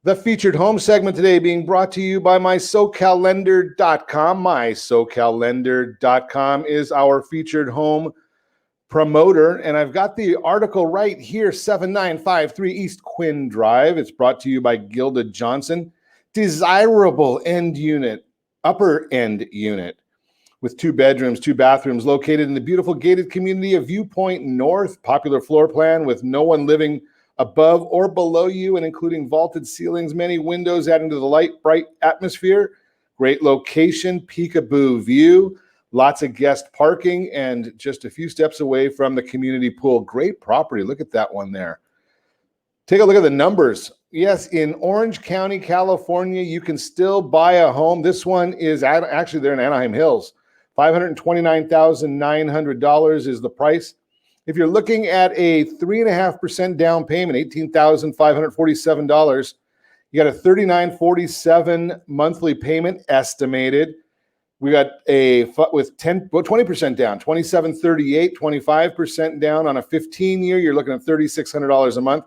S3: The featured home segment today being brought to you by MySoCalLender.com. MySoCalLender.com is our featured home promoter, and I've got the article right here, 7953 East Quinn Drive. It's brought to you by Gilda Johnson. Desirable end unit, upper end unit with 2 bedrooms, 2 bathrooms, located in the beautiful gated community of Viewpoint North. Popular floor plan with no one living above or below you, and including vaulted ceilings, many windows adding to the light, bright atmosphere. Great location, peekaboo view. Lots of guest parking and just a few steps away from the community pool. Great property. Look at that one there. Take a look at the numbers. Yes, in Orange County, California, you can still buy a home. This one is actually there in Anaheim Hills. $529,900 is the price. If you're looking at a 3.5% down payment, $18,547, you got a $39.47 monthly payment estimated. We got with 20% down, $27.38, 25% down on a 15-year. You're looking at $3,600 a month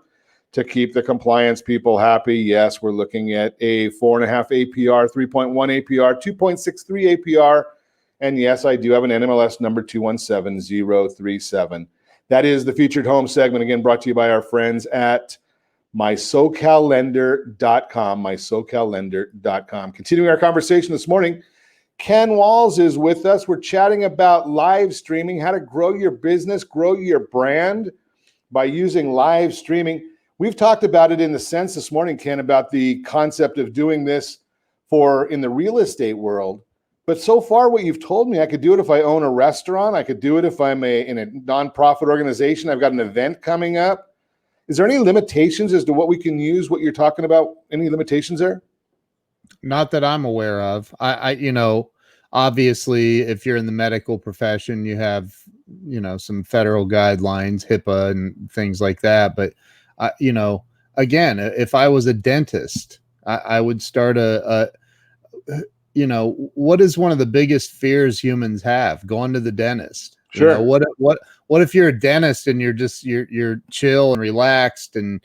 S3: to keep the compliance people happy. Yes, we're looking at a 4.5 APR, 3.1 APR, 2.63 APR. And yes, I do have an NMLS number 217037. That is the featured home segment, again, brought to you by our friends at MySoCalLender.com, MySoCalLender.com. Continuing our conversation this morning, Ken Walls is with us. We're chatting about live streaming, how to grow your business, grow your brand by using live streaming. We've talked about it in the sense this morning, Ken, about the concept of doing this in the real estate world. But so far, what you've told me, I could do it if I own a restaurant. I could do it if I'm in a nonprofit organization. I've got an event coming up. Is there any limitations as to what we can use, what you're talking about? Any limitations there?
S4: Not that I'm aware of. Obviously, if you're in the medical profession, you have, some federal guidelines, HIPAA and things like that. But, again, if I was a dentist, I would start what is one of the biggest fears humans have? Going to the dentist.
S3: Sure.
S4: What if you're a dentist and you're chill and relaxed and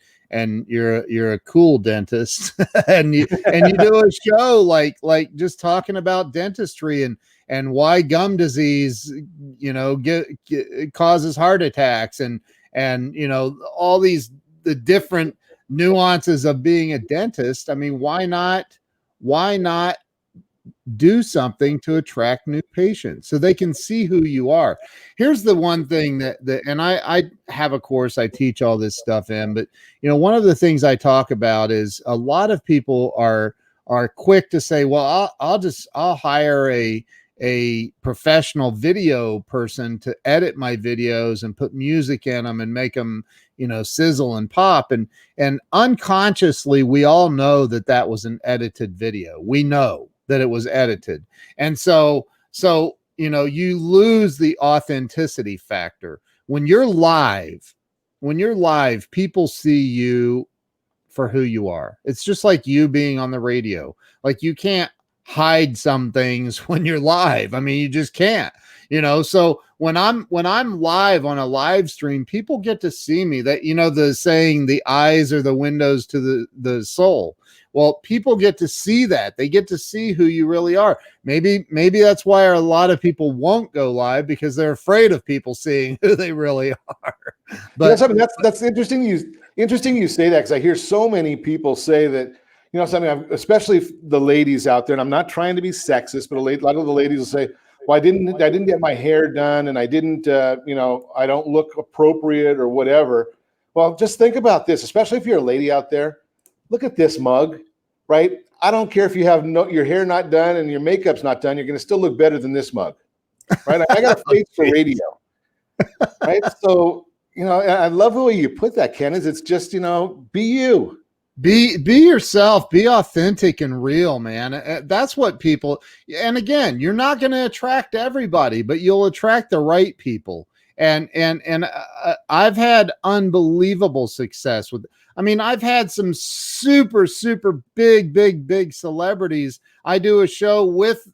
S4: you're a cool dentist and you do a show like just talking about dentistry and why gum disease causes heart attacks and all the different nuances of being a dentist. I mean, why not do something to attract new patients so they can see who you are? Here's the one thing that and I have a course I teach all this stuff in, but one of the things I talk about is a lot of people are quick to say, well, I'll hire a professional video person to edit my videos and put music in them and make them sizzle and pop, and unconsciously we all know that was an edited video. We know that it was edited. And so you lose the authenticity factor. When you're live, people see you for who you are. It's just like you being on the radio. Like, you can't hide some things when you're live. I mean, you just can't, so when I'm live on a live stream, people get to see me. That, the saying, the eyes are the windows to the soul. Well, people get to see that. They get to see who you really are. Maybe that's why a lot of people won't go live, because they're afraid of people seeing who they really are. But
S3: that's interesting. Interesting you say that, because I hear so many people say that, especially the ladies out there, and I'm not trying to be sexist, but a lot of the ladies will say, well, I didn't get my hair done, and I didn't, I don't look appropriate or whatever. Well, just think about this, especially if you're a lady out there. Look at this mug, right? I don't care if you have your hair not done and your makeup's not done, you're going to still look better than this mug. right? I got a face for radio, right? So, I love the way you put that, Ken, is it's just, be you.
S4: Be yourself, be authentic and real, man. That's what people, and again, you're not going to attract everybody, but you'll attract the right people. And I've had unbelievable success with, I've had some super, super big celebrities. I do a show with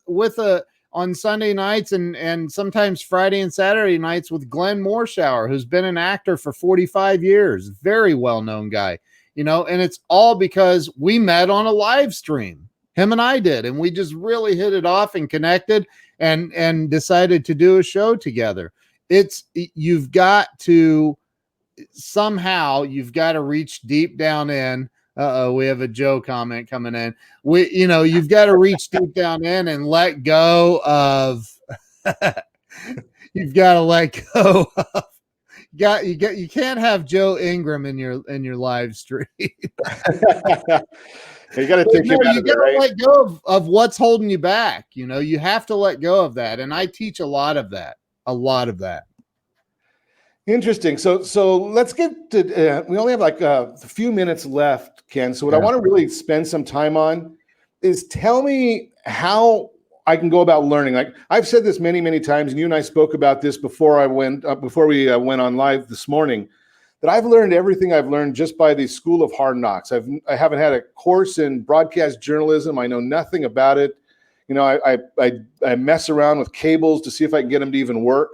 S4: on Sunday nights and sometimes Friday and Saturday nights with Glenn Morshower, who's been an actor for 45 years, very well-known guy. And it's all because we met on a live stream. Him and I did, and we just really hit it off and connected and decided to do a show together. You've got to reach deep down in. We have a Joe comment coming in. You've got to reach deep down in and let go of, you've got to let go of, you can't have Joe Ingram in your live stream.
S3: You got to take him out of it, right?
S4: Let go of what's holding you back. You have to let go of that, and I teach a lot of that.
S3: Interesting. So let's get to. We only have like a few minutes left, Ken. So what I want to really spend some time on is tell me how I can go about learning. Like I've said this many times, and you and I spoke about this before we went on live this morning, that I've learned everything I've learned just by the School of Hard Knocks. I haven't had a course in broadcast journalism. I know nothing about it. I mess around with cables to see if I can get them to even work.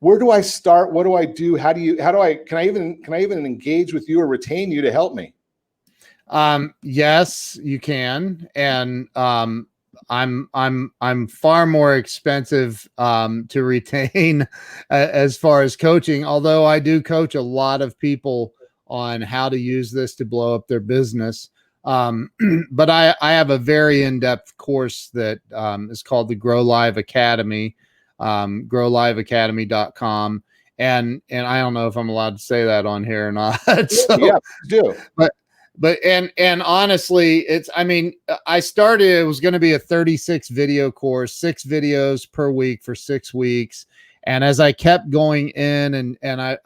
S3: Where do I start? What do I do? Can I even engage with you or retain you to help me?
S4: Yes, you can. And I'm far more expensive to retain as far as coaching, although I do coach a lot of people on how to use this to blow up their business. But I have a very in-depth course that is called the Grow Live Academy, growliveacademy.com. And I don't know if I'm allowed to say that on here or not. So,
S3: yeah, do.
S4: But honestly, I started, it was going to be a 36 video course, 6 videos per week for 6 weeks. And as I kept going in and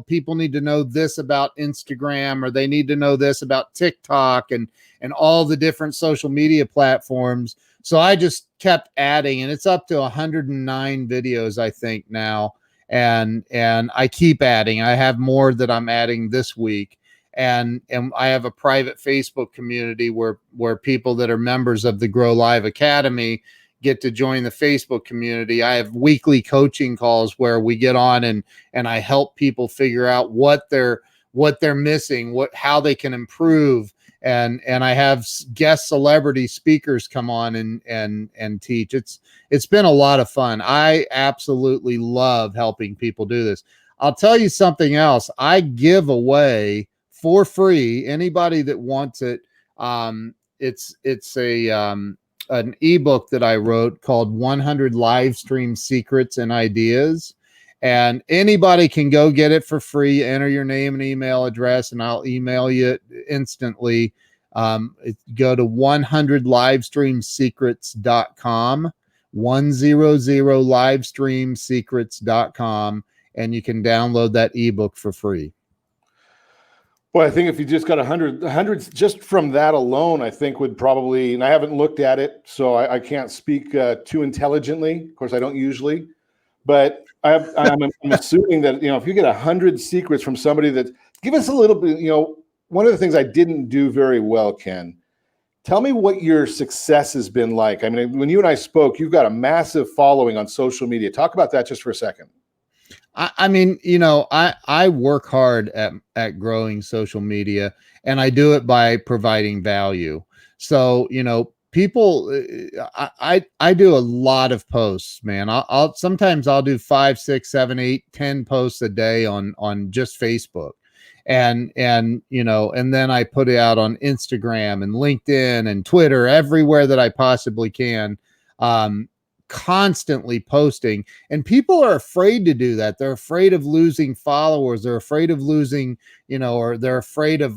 S4: people need to know this about Instagram, or they need to know this about TikTok and all the different social media platforms. So I just kept adding, and it's up to 109 videos, I think now. And I keep adding. I have more that I'm adding this week. And I have a private Facebook community where people that are members of the Grow Live Academy get to join the Facebook community. I have weekly coaching calls where we get on and I help people figure out what they're missing, how they can improve. And I have guest celebrity speakers come on and teach. It's been a lot of fun. I absolutely love helping people do this. I'll tell you something else. I give away for free, anybody that wants it. It's an ebook that I wrote called 100 Live Stream Secrets and Ideas. And anybody can go get it for free. Enter your name and email address, and I'll email you instantly. Go to 100livestreamsecrets.com, 100livestreamsecrets.com, and you can download that ebook for free.
S3: Well, I think if you just got 100 just from that alone, I think would probably, and I haven't looked at it, so I can't speak too intelligently. Of course, I don't usually, but I'm assuming that, if you get 100 secrets from somebody that, give us a little bit, one of the things I didn't do very well, Ken, tell me what your success has been like. When you and I spoke, you've got a massive following on social media. Talk about that just for a second.
S4: I work hard at growing social media, and I do it by providing value. So, people, I do a lot of posts, man. I'll sometimes do 5, 6, 7, 8, 10 posts a day on just Facebook. And then I put it out on Instagram and LinkedIn and Twitter, everywhere that I possibly can. Constantly posting, and people are afraid to do that. They're afraid of losing followers. They're afraid of losing, or they're afraid of,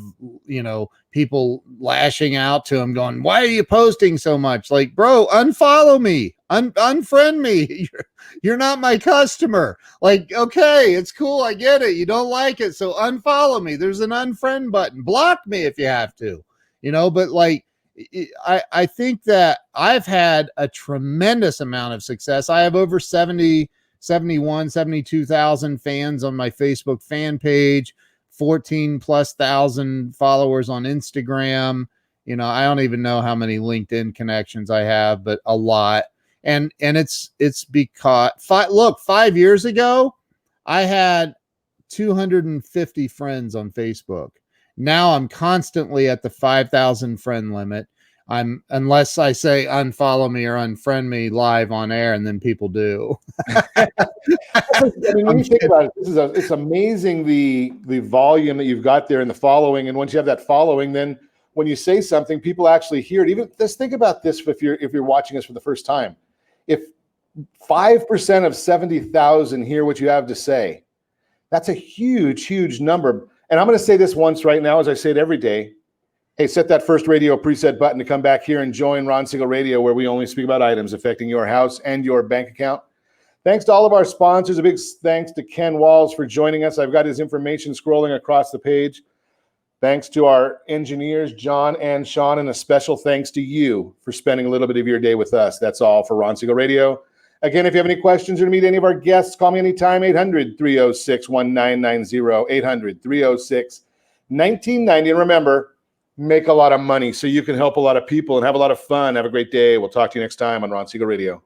S4: people lashing out to them going, why are you posting so much? Like, bro, unfollow me. Unfriend me. You're not my customer. Like, okay, it's cool. I get it. You don't like it. So unfollow me. There's an unfriend button. Block me if you have to, but like, I think that I've had a tremendous amount of success. I have over 72,000 fans on my Facebook fan page, 14,000+ followers on Instagram. I don't even know how many LinkedIn connections I have, but a lot. And it's because 5 years ago, I had 250 friends on Facebook. Now I'm constantly at the 5,000 friend limit. Unless I say unfollow me or unfriend me live on air, and then people do.
S3: I mean, when you think about it, it's amazing the volume that you've got there in the following. And once you have that following, then when you say something, people actually hear it. Even just think about this: if you're watching us for the first time, if 5% of 70,000 hear what you have to say, that's a huge number. And I'm going to say this once right now, as I say it every day. Hey, set that first radio preset button to come back here and join Ron Siegel Radio, where we only speak about items affecting your house and your bank account. Thanks to all of our sponsors. A big thanks to Ken Walls for joining us. I've got his information scrolling across the page. Thanks to our engineers, John and Sean, and a special thanks to you for spending a little bit of your day with us. That's all for Ron Siegel Radio. Again, if you have any questions or to meet any of our guests, call me anytime, 800-306-1990, 800-306-1990. And remember, make a lot of money so you can help a lot of people and have a lot of fun. Have a great day. We'll talk to you next time on Ron Siegel Radio.